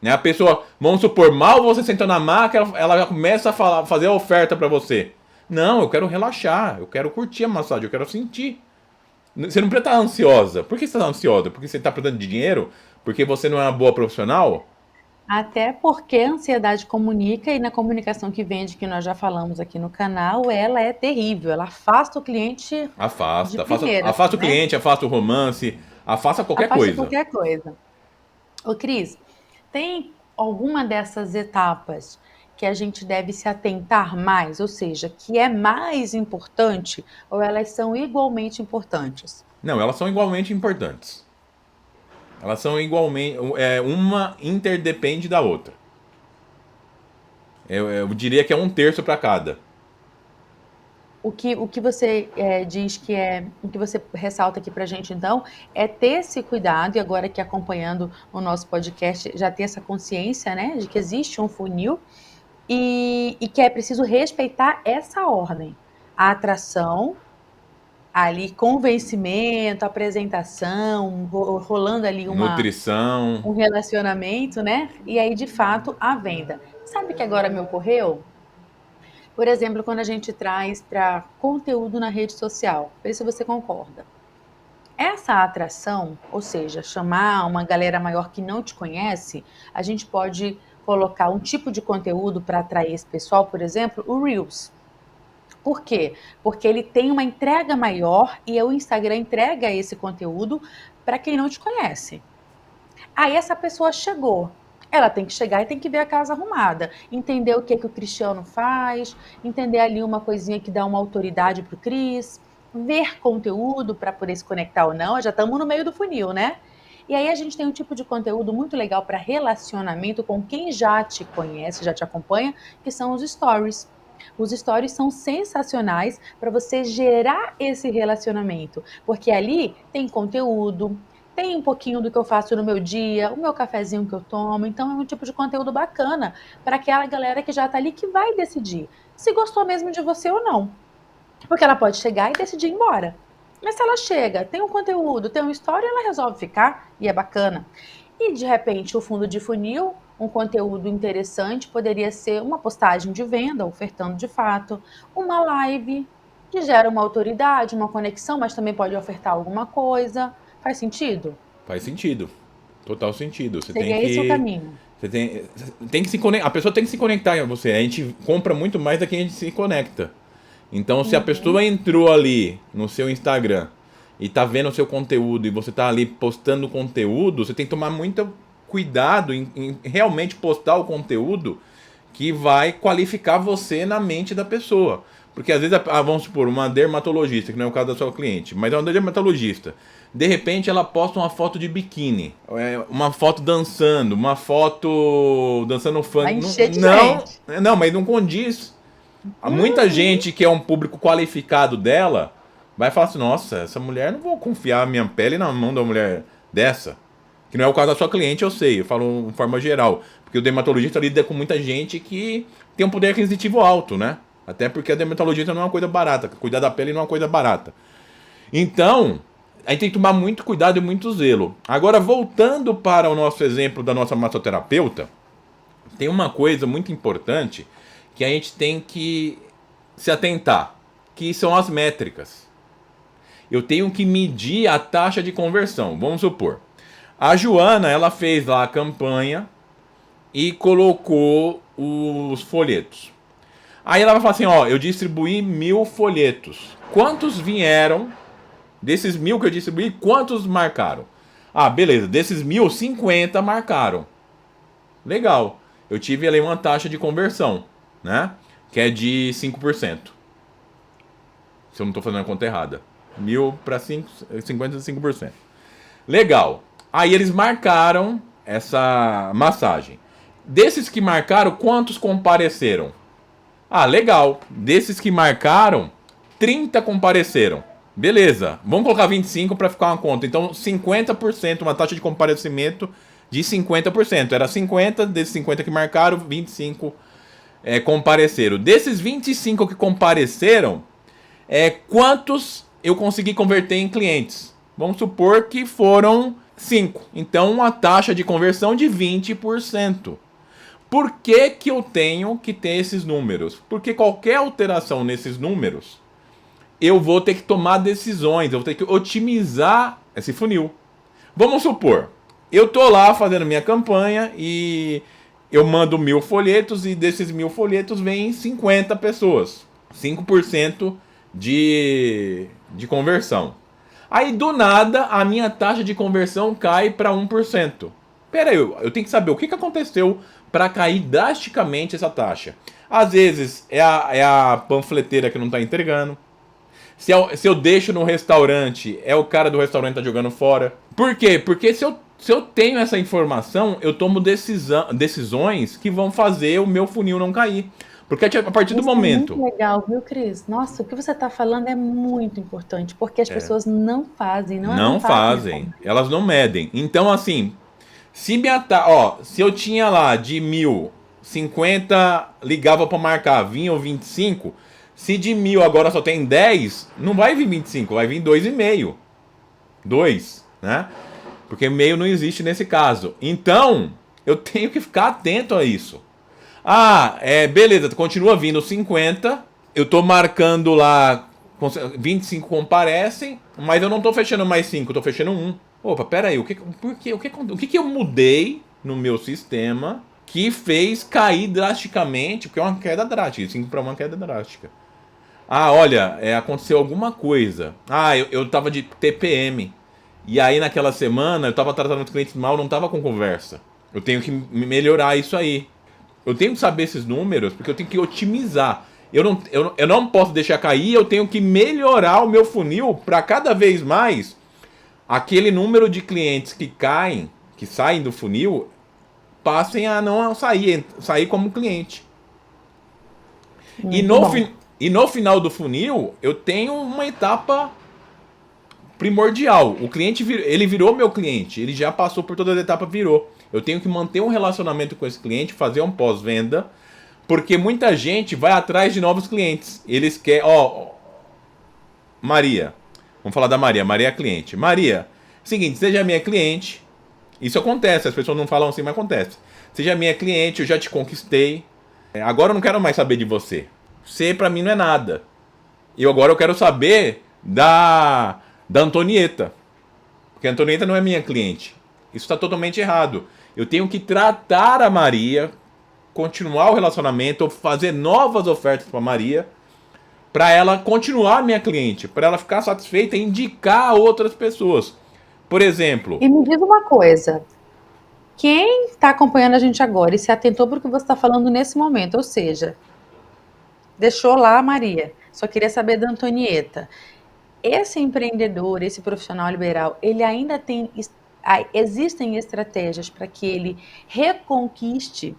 Né? A pessoa, vamos supor, mal você sentou na maca, ela já começa a fazer a oferta pra você. Não, eu quero relaxar, eu quero curtir a massagem, eu quero sentir. Você não precisa estar ansiosa. Por que você está ansiosa? Porque você está precisando de dinheiro? Porque você não é uma boa profissional? Até porque a ansiedade comunica e na comunicação que vende, que nós já falamos aqui no canal, ela é terrível, ela afasta o cliente de Afasta. primeira, assim, Afasta o né? cliente, afasta o romance, afasta qualquer Afasta coisa. qualquer coisa. Ô, Cris, tem alguma dessas etapas que a gente deve se atentar mais, ou seja, que é mais importante ou elas são igualmente importantes? Não, elas são igualmente importantes. Elas são igualmente. Uma interdepende da outra. Eu diria que é um terço para cada. O que você diz que o que você ressalta aqui para a gente, então, é ter esse cuidado, e agora que acompanhando o nosso podcast, já ter essa consciência, né, de que existe um funil e que é preciso respeitar essa ordem. A atração, ali, convencimento, apresentação, rolando ali Nutrição. um relacionamento, né? E aí, de fato, a venda. Sabe o que agora me ocorreu? Por exemplo, quando a gente traz para conteúdo na rede social, vê se você concorda. Essa atração, ou seja, chamar uma galera maior que não te conhece, a gente pode colocar um tipo de conteúdo para atrair esse pessoal, por exemplo, o Reels. Por quê? Porque ele tem uma entrega maior e o Instagram entrega esse conteúdo para quem não te conhece. Aí essa pessoa chegou. Ela tem que chegar e tem que ver a casa arrumada, entender o que o Cristiano faz, entender ali uma coisinha que dá uma autoridade para o Cris, ver conteúdo para poder se conectar ou não. Já estamos no meio do funil, né? E aí a gente tem um tipo de conteúdo muito legal para relacionamento com quem já te conhece, já te acompanha, que são os stories. Os stories são sensacionais para você gerar esse relacionamento, porque ali tem conteúdo, tem um pouquinho do que eu faço no meu dia, o meu cafezinho que eu tomo, então é um tipo de conteúdo bacana para aquela galera que já está ali que vai decidir se gostou mesmo de você ou não. Porque ela pode chegar e decidir ir embora. Mas se ela chega, tem um conteúdo, tem uma história, ela resolve ficar e é bacana. E de repente o fundo de funil, um conteúdo interessante, poderia ser uma postagem de venda, ofertando de fato, uma live que gera uma autoridade, uma conexão, mas também pode ofertar alguma coisa. Faz sentido? Faz sentido. Total sentido. Você tem Seria esse o que. caminho. Você tem que se conectar. A pessoa tem que se conectar a você. A gente compra muito mais do que a gente se conecta. Então, se a pessoa entrou ali no seu Instagram e tá vendo o seu conteúdo e você tá ali postando conteúdo, você tem que tomar muito cuidado em realmente postar o conteúdo que vai qualificar você na mente da pessoa. Porque às vezes, vamos supor, uma dermatologista, que não é o caso da sua cliente, mas é uma dermatologista. De repente ela posta uma foto de biquíni, uma foto dançando, uma foto dançando funk. Vai encher de gente. Não, mas não condiz. Há muita gente que é um público qualificado dela vai falar assim, nossa, essa mulher, não vou confiar a minha pele na mão da mulher dessa. Que não é o caso da sua cliente, eu sei, eu falo de forma geral. Porque o dermatologista lida com muita gente que tem um poder aquisitivo alto, né? Até porque a dermatologista não é uma coisa barata. Cuidar da pele não é uma coisa barata. Então, a gente tem que tomar muito cuidado e muito zelo. Agora, voltando para o nosso exemplo da nossa massoterapeuta, tem uma coisa muito importante que a gente tem que se atentar, que são as métricas. Eu tenho que medir a taxa de conversão. Vamos supor, a Joana, ela fez lá a campanha e colocou os folhetos. Aí ela vai falar assim, ó, eu distribuí 1000 folhetos. Quantos vieram? Desses 1000 que eu distribuí, quantos marcaram? Ah, beleza, desses 1000, 50 marcaram. Legal. Eu tive ali uma taxa de conversão, né? Que é de 5%. Se eu não estou fazendo a conta errada. 1000 para 55%. Legal. Aí eles marcaram essa massagem. Desses que marcaram, quantos compareceram? Ah, legal. Desses que marcaram, 30 compareceram. Beleza. Vamos colocar 25 para ficar uma conta. Então, 50%, uma taxa de comparecimento de 50%. Era 50, desses 50 que marcaram, 25 compareceram. Desses 25 que compareceram, quantos eu consegui converter em clientes? Vamos supor que foram 5. Então, uma taxa de conversão de 20%. Por que que eu tenho que ter esses números? Porque qualquer alteração nesses números, eu vou ter que tomar decisões, eu vou ter que otimizar esse funil. Vamos supor, eu tô lá fazendo minha campanha e eu mando 1000 folhetos e desses 1000 folhetos vem 50 pessoas. 5% de conversão. Aí do nada a minha taxa de conversão cai para 1%. Pera aí, eu tenho que saber o que aconteceu para cair drasticamente essa taxa. Às vezes é a panfleteira que não está entregando. Se eu deixo no restaurante, é o cara do restaurante que tá jogando fora. Por quê? Porque se eu tenho essa informação, eu tomo decisões que vão fazer o meu funil não cair. Porque a partir do momento... É muito legal, viu, Cris? Nossa, o que você está falando é muito importante, porque as pessoas não fazem, não fazem. Elas não medem. Então, assim, se eu tinha lá de 1000, 50 ligava para marcar, vinha 25... Se de 1000 agora só tem 10, não vai vir 25, vai vir 2,5. 2, né? Porque meio não existe nesse caso. Então, eu tenho que ficar atento a isso. Ah, beleza, continua vindo 50. Eu tô marcando lá, 25 comparecem, mas eu não tô fechando mais 5, eu tô fechando 1. Opa, pera aí, o que eu mudei no meu sistema que fez cair drasticamente? Porque é uma queda drástica, 5 para 1 é uma queda drástica. Ah, olha, aconteceu alguma coisa. Ah, eu tava de TPM. E aí naquela semana eu tava tratando os clientes mal, não tava com conversa. Eu tenho que melhorar isso aí. Eu tenho que saber esses números porque eu tenho que otimizar. Eu não posso deixar cair, eu tenho que melhorar o meu funil para cada vez mais aquele número de clientes que caem, que saem do funil, passem a não sair como cliente. E no final do funil, eu tenho uma etapa primordial. O cliente ele virou meu cliente, ele já passou por todas as etapas, virou. Eu tenho que manter um relacionamento com esse cliente, fazer um pós-venda, porque muita gente vai atrás de novos clientes. Eles querem, Maria, vamos falar da Maria. Maria é a cliente. Maria, seguinte, seja minha cliente. Isso acontece, as pessoas não falam assim, mas acontece. Seja minha cliente, eu já te conquistei. Agora eu não quero mais saber de você. Você pra mim não é nada. E agora eu quero saber da Antonieta. porque a Antonieta não é minha cliente. Isso está totalmente errado. Eu tenho que tratar a Maria, continuar o relacionamento, fazer novas ofertas para Maria, para ela continuar minha cliente, para ela ficar satisfeita e indicar a outras pessoas. Por exemplo, E me diz uma coisa, quem está acompanhando a gente agora e se atentou para o que você está falando nesse momento, ou seja, deixou lá a Maria, só queria saber da Antonieta. Esse empreendedor, esse profissional liberal, ele ainda tem, existem estratégias para que ele reconquiste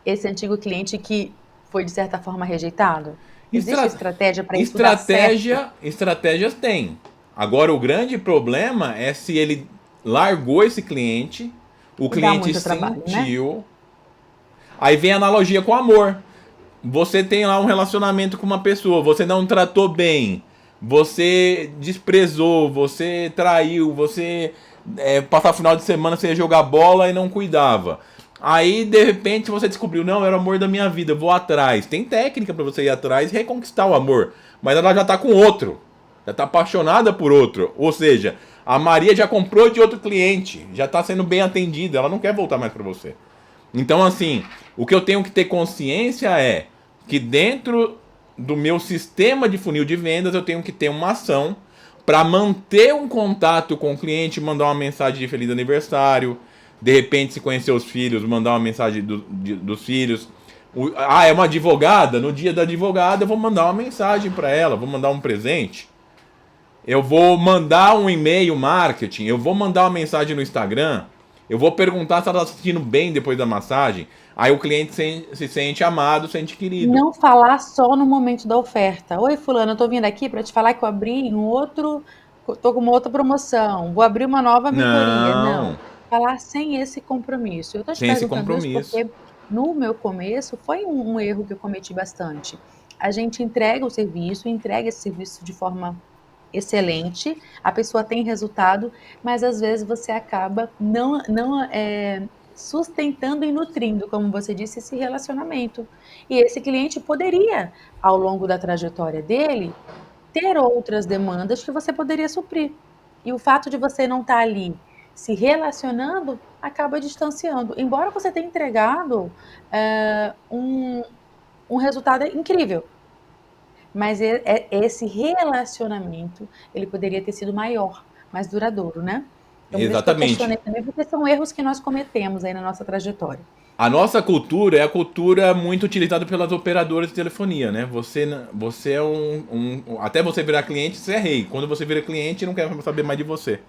esse antigo cliente que foi, de certa forma, rejeitado? Existe estra estratégia para isso dar certo? estratégias tem. Agora, o grande problema é se ele largou esse cliente, o E dá cliente muito trabalho, né? sentiu. Aí vem a analogia com o amor. Você tem lá um relacionamento com uma pessoa, você não tratou bem, você desprezou, você traiu, você passar o final de semana você ia jogar bola e não cuidava. Aí de repente você descobriu, não, era o amor da minha vida, eu vou atrás. Tem técnica pra você ir atrás e reconquistar o amor, mas ela já tá com outro, já tá apaixonada por outro. Ou seja, a Maria já comprou de outro cliente, já tá sendo bem atendida, ela não quer voltar mais pra você. Então, assim, o que eu tenho que ter consciência é que dentro do meu sistema de funil de vendas eu tenho que ter uma ação para manter um contato com o cliente, mandar uma mensagem de feliz aniversário, de repente se conhecer os filhos, mandar uma mensagem dos filhos. É uma advogada? No dia da advogada eu vou mandar uma mensagem para ela, vou mandar um presente. Eu vou mandar um e-mail marketing, eu vou mandar uma mensagem no Instagram, eu vou perguntar se ela está se sentindo bem depois da massagem. Aí o cliente se sente amado, se sente querido. Não falar só no momento da oferta. Oi, fulano, eu tô vindo aqui para te falar que eu abri um outro, tô com uma outra promoção, vou abrir uma nova mentoria. Não, Não, falar sem esse compromisso. Eu tô te sem esse perguntando isso compromisso. porque no meu começo foi um erro que eu cometi bastante. A gente entrega o serviço, entrega esse serviço de forma excelente, a pessoa tem resultado, mas às vezes você acaba não sustentando e nutrindo, como você disse, esse relacionamento. E esse cliente poderia, ao longo da trajetória dele, ter outras demandas que você poderia suprir. E o fato de você não estar ali se relacionando acaba distanciando. Embora você tenha entregado um resultado incrível, mas esse relacionamento, ele poderia ter sido maior, mais duradouro, né? Então, por isso que eu Exatamente. questionei também, porque são erros que nós cometemos aí na nossa trajetória. A nossa cultura é a cultura muito utilizada pelas operadoras de telefonia, né? Você é até você virar cliente, você é rei. Quando você vira cliente, não quer saber mais de você.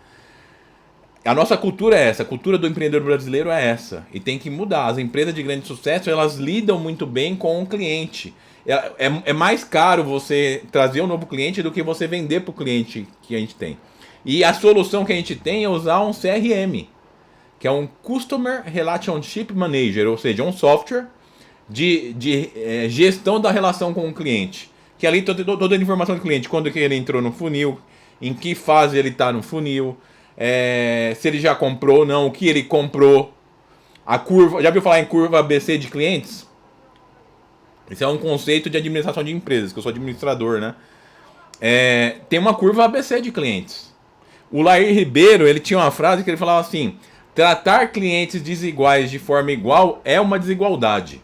A nossa cultura é essa, a cultura do empreendedor brasileiro é essa. E tem que mudar. As empresas de grande sucesso, elas lidam muito bem com o cliente. É mais caro você trazer um novo cliente do que você vender para o cliente que a gente tem. E a solução que a gente tem é usar um CRM, que é um Customer Relationship Manager, ou seja, um software de gestão da relação com o cliente. Que ali toda a informação do cliente, quando que ele entrou no funil, em que fase ele está no funil, se ele já comprou ou não, o que ele comprou, a curva. Já viu falar em curva ABC de clientes? Esse é um conceito de administração de empresas, que eu sou administrador, né? Tem uma curva ABC de clientes. O Lair Ribeiro, ele tinha uma frase que ele falava assim: tratar clientes desiguais de forma igual é uma desigualdade.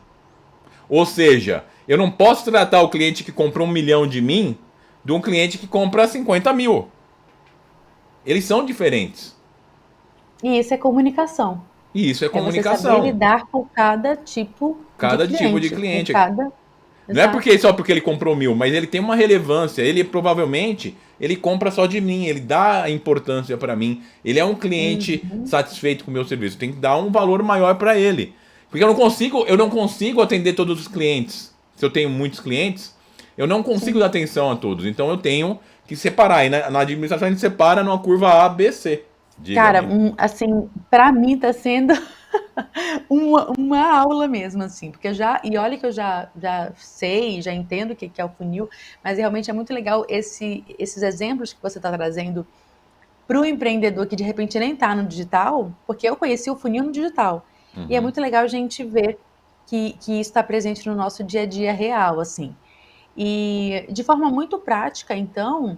Ou seja, eu não posso tratar o cliente que comprou 1 milhão de mim de um cliente que compra 50 mil. Eles são diferentes. E isso é comunicação. E isso é É você saber comunicação. lidar com cada tipo de Cada tipo de cliente, com cliente. cada... Não é Exato. só porque ele comprou 1.000, mas ele tem uma relevância. Ele provavelmente ele compra só de mim, ele dá importância para mim. Ele é um cliente satisfeito com o meu serviço. Tem que dar um valor maior para ele, porque eu não consigo atender todos os clientes. Se eu tenho muitos clientes, eu não consigo dar atenção a todos. Então eu tenho que separar. E na administração a gente separa numa curva A, B, C. Diga Cara, aí. assim, para mim tá sendo uma aula mesmo, assim, porque e olha que eu já sei, já entendo o que é o funil, mas realmente é muito legal esses exemplos que você está trazendo para o empreendedor que de repente nem está no digital, porque eu conheci o funil no digital. E é muito legal a gente ver que isso está presente no nosso dia a dia real, assim. E de forma muito prática, então,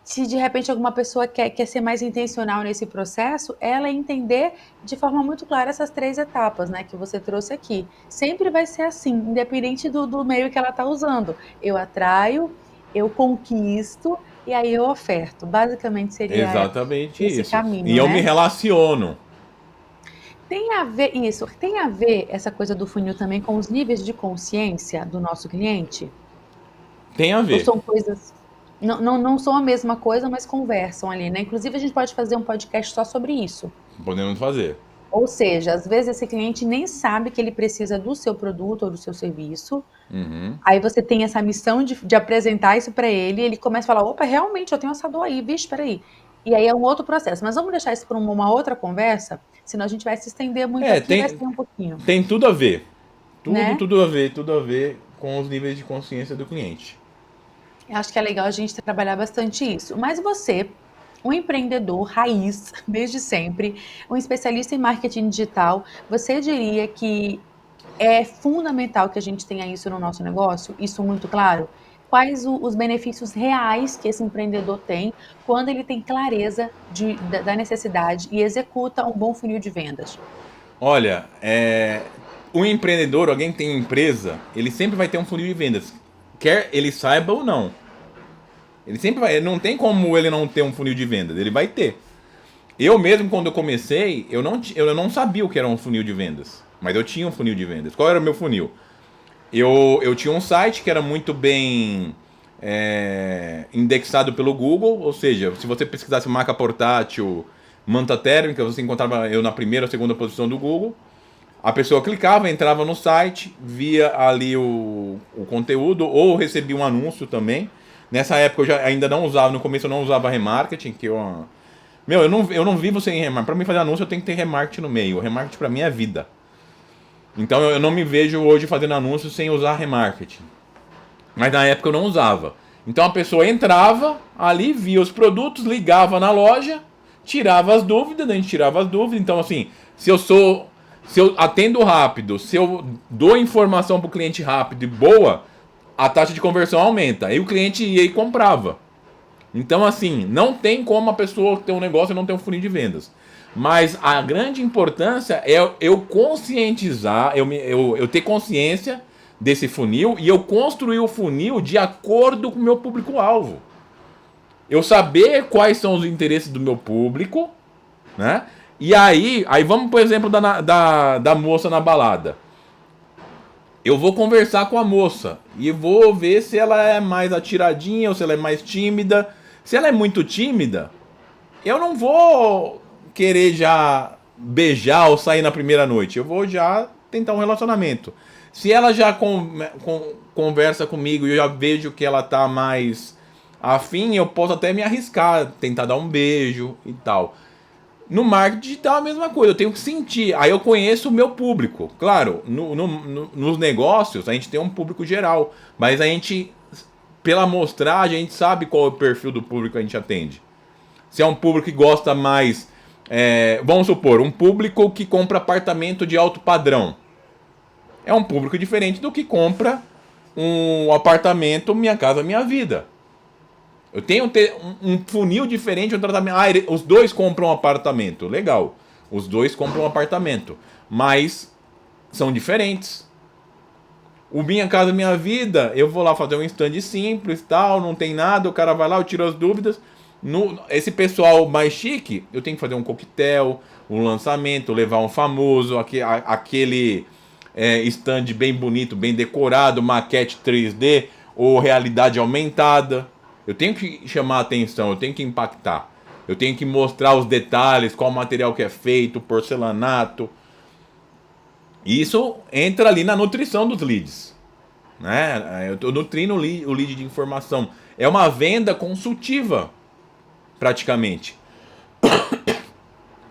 se de repente alguma pessoa quer ser mais intencional nesse processo, ela entender de forma muito clara essas 3 etapas, né, que você trouxe aqui. Sempre vai ser assim, independente do meio que ela está usando. Eu atraio, eu conquisto e aí eu oferto. Basicamente seria Exatamente esse isso. E caminho, eu me né. relaciono. Tem a ver essa coisa do funil também com os níveis de consciência do nosso cliente? Tem a Ou ver. são coisas não são a mesma coisa, mas conversam ali, né. Inclusive a gente pode fazer um podcast só sobre isso. Podemos fazer. Ou seja, às vezes esse cliente nem sabe que ele precisa do seu produto ou do seu serviço, Uhum. aí você tem essa missão de apresentar isso para ele, e ele começa a falar: "Opa, realmente eu tenho essa dor aí, vixe, espera aí". E aí é um outro processo, mas vamos deixar isso para uma outra conversa, senão a gente vai se estender muito É, aqui e vai tem, ser um pouquinho, tem tudo a ver. né. Tudo a ver com os níveis de consciência do cliente. Eu acho que é legal a gente trabalhar bastante isso. Mas você, um empreendedor raiz, desde sempre, um especialista em marketing digital, você diria que é fundamental que a gente tenha isso no nosso negócio? Isso muito claro? Quais os benefícios reais que esse empreendedor tem quando ele tem clareza da necessidade e executa um bom funil de vendas? Olha, um empreendedor, alguém que tem empresa, ele sempre vai ter um funil de vendas. Quer ele saiba ou não. Ele sempre vai. Não tem como ele não ter um funil de vendas. Ele vai ter. Eu mesmo, quando eu comecei, eu não sabia o que era um funil de vendas. Mas eu tinha um funil de vendas. Qual era o meu funil? Eu tinha um site que era muito bem indexado pelo Google. Ou seja, se você pesquisasse marca portátil, manta térmica, você encontrava eu na primeira ou segunda posição do Google. A pessoa clicava, entrava no site, via ali o conteúdo, ou recebia um anúncio também. Nessa época eu ainda não usava, no começo eu não usava remarketing, que eu. Meu, eu não vivo sem remarketing. Pra mim fazer anúncio eu tenho que ter remarketing no meio. O remarketing pra mim é vida. Então eu não me vejo hoje fazendo anúncio sem usar remarketing. Mas na época eu não usava. Então a pessoa entrava ali, via os produtos, ligava na loja, tirava as dúvidas, a gente tirava as dúvidas. Então assim, se eu atendo rápido, se eu dou informação pro cliente rápido e boa, a taxa de conversão aumenta. Aí o cliente ia e comprava. Então, assim, não tem como a pessoa ter um negócio e não ter um funil de vendas. Mas a grande importância é eu conscientizar, eu ter consciência desse funil e eu construir o funil de acordo com o meu público-alvo. Eu saber quais são os interesses do meu público, né? E aí vamos por exemplo da moça na balada. Eu vou conversar com a moça e vou ver se ela é mais atiradinha ou se ela é mais tímida. Se ela é muito tímida, eu não vou querer já beijar ou sair na primeira noite. Eu vou já tentar um relacionamento. Se ela já conversa comigo e eu já vejo que ela tá mais afim, eu posso até me arriscar, tentar dar um beijo e tal. No marketing digital é a mesma coisa, eu tenho que sentir. Aí eu conheço o meu público. Claro, nos negócios a gente tem um público geral, mas a gente, pela amostragem, a gente sabe qual é o perfil do público que a gente atende. Se é um público que gosta mais, vamos supor, um público que compra apartamento de alto padrão. É um público diferente do que compra um apartamento Minha Casa Minha Vida. Eu tenho que ter um funil diferente, um tratamento. Os dois compram um apartamento. Legal. Os dois compram um apartamento. Mas são diferentes. O Minha Casa Minha Vida, eu vou lá fazer um stand simples, tal, não tem nada, o cara vai lá, eu tiro as dúvidas. Esse pessoal mais chique, eu tenho que fazer um coquetel, um lançamento, levar um famoso, aquele stand bem bonito, bem decorado, maquete 3D ou realidade aumentada. Eu tenho que chamar a atenção, eu tenho que impactar. Eu tenho que mostrar os detalhes, qual material que é feito, porcelanato. Isso entra ali na nutrição dos leads. Né? Eu estou nutrindo o lead de informação. É uma venda consultiva, praticamente.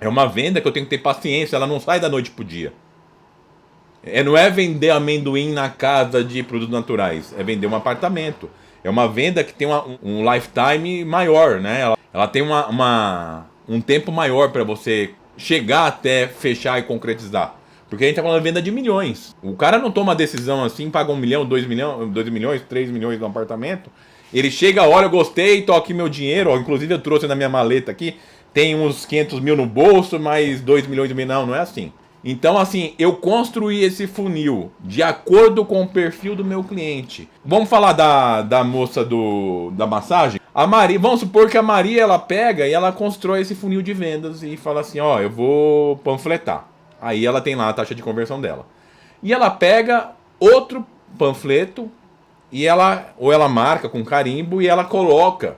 É uma venda que eu tenho que ter paciência, ela não sai da noite pro dia. Não é vender amendoim na casa de produtos naturais, é vender um apartamento. É uma venda que tem um lifetime maior, né? Ela tem um tempo maior para você chegar até fechar e concretizar. Porque a gente tá falando de venda de milhões. O cara não toma decisão assim, paga 1 milhão, 2 milhões, 3 milhões no apartamento Ele chega, olha, eu gostei, tô aqui meu dinheiro, ó, inclusive eu trouxe na minha maleta aqui, tem uns 500 mil no bolso, mais 2 milhões de mil, não é assim. Então, assim, eu construí esse funil de acordo com o perfil do meu cliente. Vamos falar da moça da massagem? A Maria, vamos supor que a Maria, ela pega e ela constrói esse funil de vendas e fala assim, ó, eu vou panfletar. Aí ela tem lá a taxa de conversão dela. E ela pega outro panfleto e ela marca com carimbo e ela coloca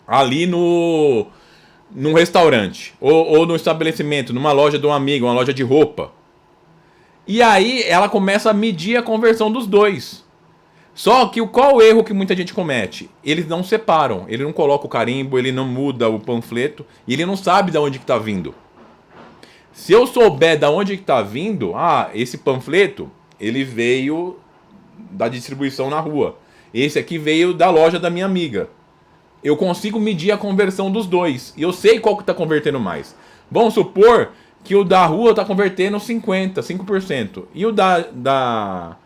ali num restaurante, ou no estabelecimento, numa loja de um amigo, uma loja de roupa. E aí ela começa a medir a conversão dos dois. Só que qual o erro que muita gente comete? Eles não separam, ele não coloca o carimbo, ele não muda o panfleto, e ele não sabe de onde que está vindo. Se eu souber de onde que está vindo, esse panfleto, ele veio da distribuição na rua. Esse aqui veio da loja da minha amiga. Eu consigo medir a conversão dos dois. E eu sei qual que está convertendo mais. Vamos supor que o da rua está convertendo 5%. E o da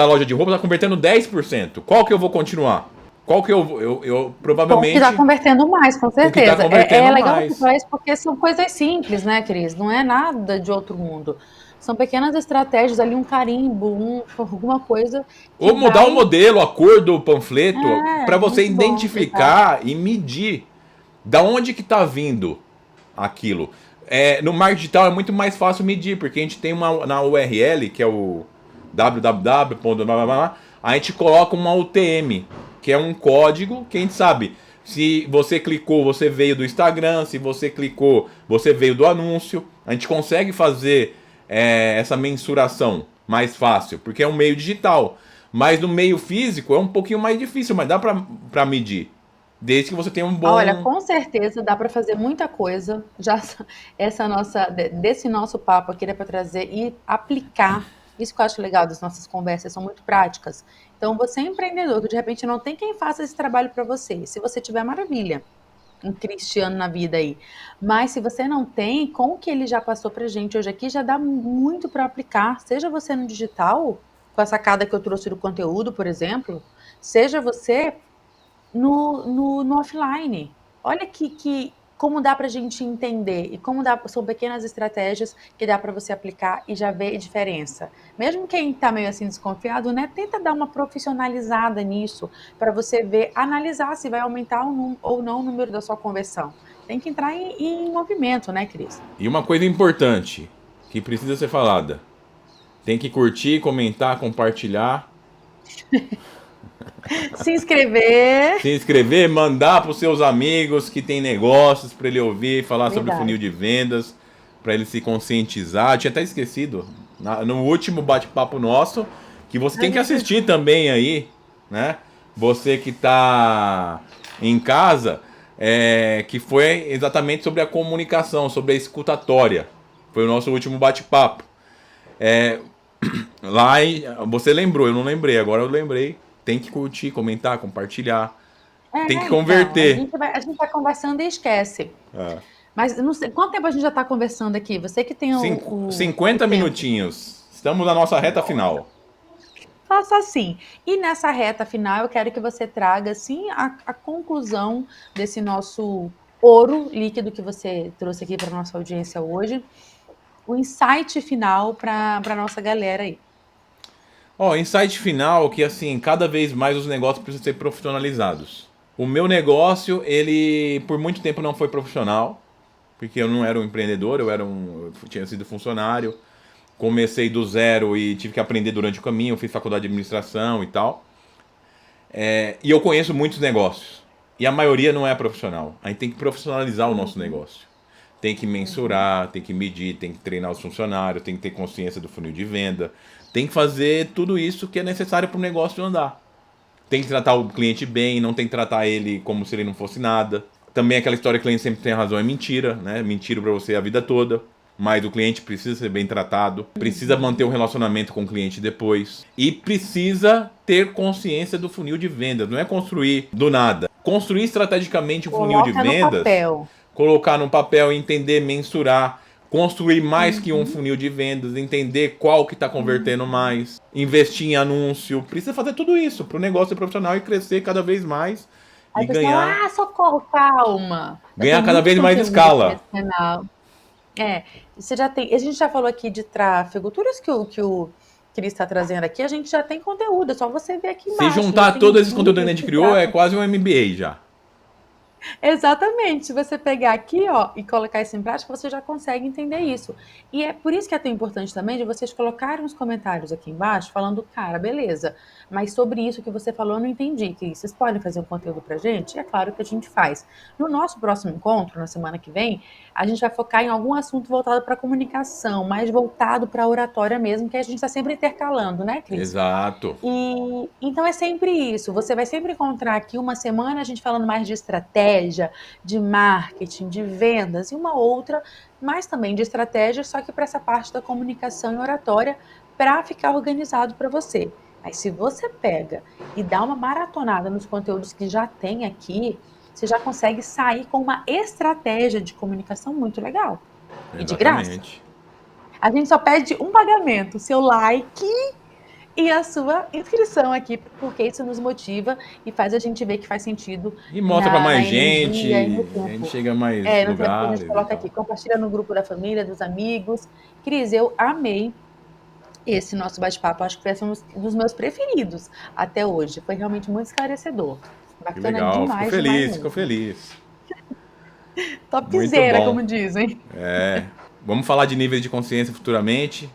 loja de roupa está convertendo 10%. Qual que eu vou continuar? Qual que eu provavelmente... O que está convertendo mais, com certeza. O que tá convertendo é legal mais. que faz porque são coisas simples, né, Cris? Não é nada de outro mundo. São pequenas estratégias ali, um carimbo, alguma coisa. Ou mudar o modelo, a cor do panfleto, para você muito bom, identificar e medir da onde que está vindo aquilo. No marketing digital é muito mais fácil medir, porque a gente tem na URL, que é o www. A gente coloca uma UTM, que é um código que a gente sabe. Se você clicou, você veio do Instagram. Se você clicou, você veio do anúncio. A gente consegue fazer essa mensuração mais fácil, porque é um meio digital. Mas no meio físico é um pouquinho mais difícil, mas dá para medir. Desde que você tenha um bom... Olha, com certeza dá para fazer muita coisa. Já desse nosso papo aqui dá para trazer e aplicar. Isso que eu acho legal das nossas conversas, são muito práticas. Então, você é empreendedor, que de repente não tem quem faça esse trabalho para você. Se você tiver, maravilha. Um Cristiano na vida aí. Mas se você não tem, com o que ele já passou pra gente hoje aqui, já dá muito para aplicar. Seja você no digital, com a sacada que eu trouxe do conteúdo, por exemplo, seja você no offline. Olha como dá pra gente entender e são pequenas estratégias que dá para você aplicar e já ver a diferença. Mesmo quem tá meio assim desconfiado, né, tenta dar uma profissionalizada nisso para você ver, analisar se vai aumentar ou não o número da sua conversão. Tem que entrar em movimento, né, Cris? E uma coisa importante que precisa ser falada: tem que curtir, comentar, compartilhar. Se inscrever, mandar para os seus amigos que tem negócios para ele ouvir, falar sobre o funil de vendas, para ele se conscientizar. Eu tinha até esquecido no último bate-papo nosso, que você tem que assistir também aí, né? Você que está em casa, que foi exatamente sobre a comunicação, sobre a escutatória. Foi o nosso último bate-papo. Lá você lembrou, eu não lembrei, agora eu lembrei. Tem que curtir, comentar, compartilhar. Tem que converter. Então, a gente vai conversando e esquece. Mas não sei, quanto tempo a gente já está conversando aqui? Você que tem 50 minutinhos. Estamos na nossa reta final. Faça assim. E nessa reta final, eu quero que você traga assim, a conclusão desse nosso ouro líquido que você trouxe aqui para a nossa audiência hoje. O insight final para a nossa galera aí. Insight final que, assim, cada vez mais os negócios precisam ser profissionalizados. O meu negócio, ele por muito tempo não foi profissional, porque eu não era um empreendedor, eu tinha sido funcionário. Comecei do zero e tive que aprender durante o caminho, fiz faculdade de administração e tal. E eu conheço muitos negócios, e a maioria não é profissional. A gente tem que profissionalizar o nosso negócio. Tem que mensurar, tem que medir, tem que treinar os funcionários, tem que ter consciência do funil de venda. Tem que fazer tudo isso que é necessário para o negócio andar. Tem que tratar o cliente bem, não tem que tratar ele como se ele não fosse nada. Também aquela história que o cliente sempre tem razão é mentira, né? Mentira para você a vida toda. Mas o cliente precisa ser bem tratado, precisa manter um relacionamento com o cliente depois. E precisa ter consciência do funil de vendas. Não é construir do nada. Construir estrategicamente um funil de vendas. Colocar no papel, entender, mensurar. construir mais que um funil de vendas, entender qual que está convertendo mais, investir em anúncio, precisa fazer tudo isso para o negócio profissional e crescer cada vez mais Aí e o pessoal, ganhar, socorro, calma. Já tem ganhar cada muito vez mais conteúdo aqui escala. nesse canal. Você já tem. A gente já falou aqui de tráfego, tudo isso que o Cris está trazendo aqui, a gente já tem conteúdo, é só você ver aqui Se embaixo. Já juntar tem todos esses conteúdos que a vídeos gente que criou, é tratam. quase um MBA já. Exatamente. Se você pegar aqui, ó, e colocar isso em prática, você já consegue entender isso. E é por isso que é tão importante também de vocês colocarem os comentários aqui embaixo, falando, cara, beleza, mas sobre isso que você falou, eu não entendi, que vocês podem fazer um conteúdo pra gente? É claro que a gente faz. No nosso próximo encontro, na semana que vem, a gente vai focar em algum assunto voltado para comunicação, mais voltado para oratória mesmo, que a gente está sempre intercalando, né, Cris? Exato. E então é sempre isso. Você vai sempre encontrar aqui uma semana a gente falando mais de estratégia, de marketing, de vendas, e uma outra mais também de estratégia, só que para essa parte da comunicação e oratória, para ficar organizado para você. Aí, se você pega e dá uma maratonada nos conteúdos que já tem aqui, você já consegue sair com uma estratégia de comunicação muito legal e de graça. Exatamente. A gente só pede um pagamento, o seu like e a sua inscrição aqui, porque isso nos motiva e faz a gente ver que faz sentido E mostra para na mais gente, energia e no a gente tempo. chega a mais No tempo que a gente lugares e coloca tal. aqui. Compartilha no grupo da família, dos amigos. Cris, eu amei esse nosso bate-papo. Acho que foi um dos meus preferidos até hoje. Foi realmente muito esclarecedor. Que Bacana legal, fico demais, demais feliz, fico mesmo. feliz. Muito Topzera, bom. como dizem. Vamos falar de níveis de consciência futuramente.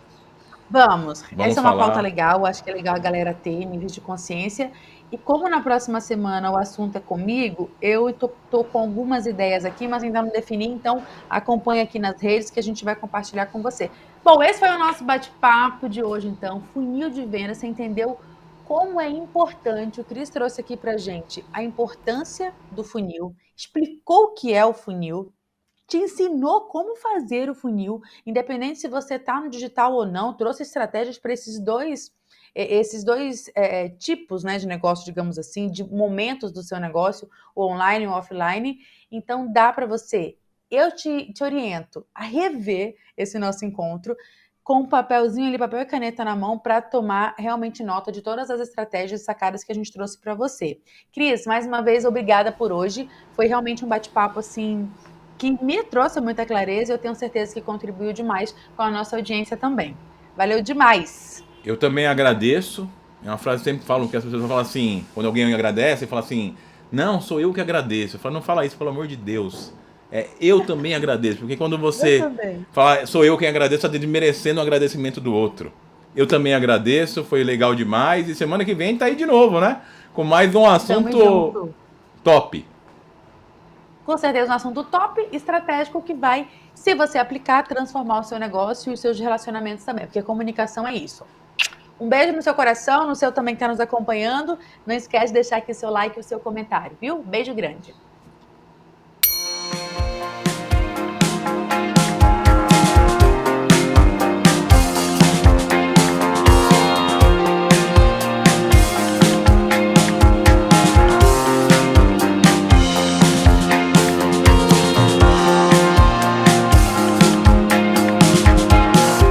Vamos. Vamos Essa é uma pauta falar. legal, acho que é legal a galera ter níveis de consciência. E como na próxima semana o assunto é comigo, eu tô com algumas ideias aqui, mas ainda não defini, então acompanha aqui nas redes que a gente vai compartilhar com você. Bom, esse foi o nosso bate-papo de hoje, então. Funil de venda, você entendeu como é importante, o Cris trouxe aqui pra gente a importância do funil, explicou o que é o funil, te ensinou como fazer o funil, independente se você está no digital ou não, trouxe estratégias para esses dois tipos, né, de negócio, digamos assim, de momentos do seu negócio, o online e o offline. Então, dá para você. Eu te oriento a rever esse nosso encontro com um papelzinho ali, papel e caneta na mão, para tomar realmente nota de todas as estratégias e sacadas que a gente trouxe para você. Cris, mais uma vez, obrigada por hoje. Foi realmente um bate-papo, assim, que me trouxe muita clareza e eu tenho certeza que contribuiu demais com a nossa audiência também. Valeu demais! Eu também agradeço. É uma frase que sempre falam que as pessoas falam assim, quando alguém agradece, fala assim, não, sou eu que agradeço. Eu falo, não fala isso, pelo amor de Deus. Eu também agradeço, porque quando Eu você também. fala, sou eu quem agradeço, está desmerecendo o agradecimento do outro. Eu também agradeço, foi legal demais. E semana que vem tá aí de novo, né? Com mais um Tamo assunto junto. top. Com certeza um assunto top, estratégico, que vai, se você aplicar, transformar o seu negócio e os seus relacionamentos também, porque comunicação é isso. Um beijo no seu coração, no seu também que está nos acompanhando. Não esquece de deixar aqui o seu like e o seu comentário, viu? Beijo grande.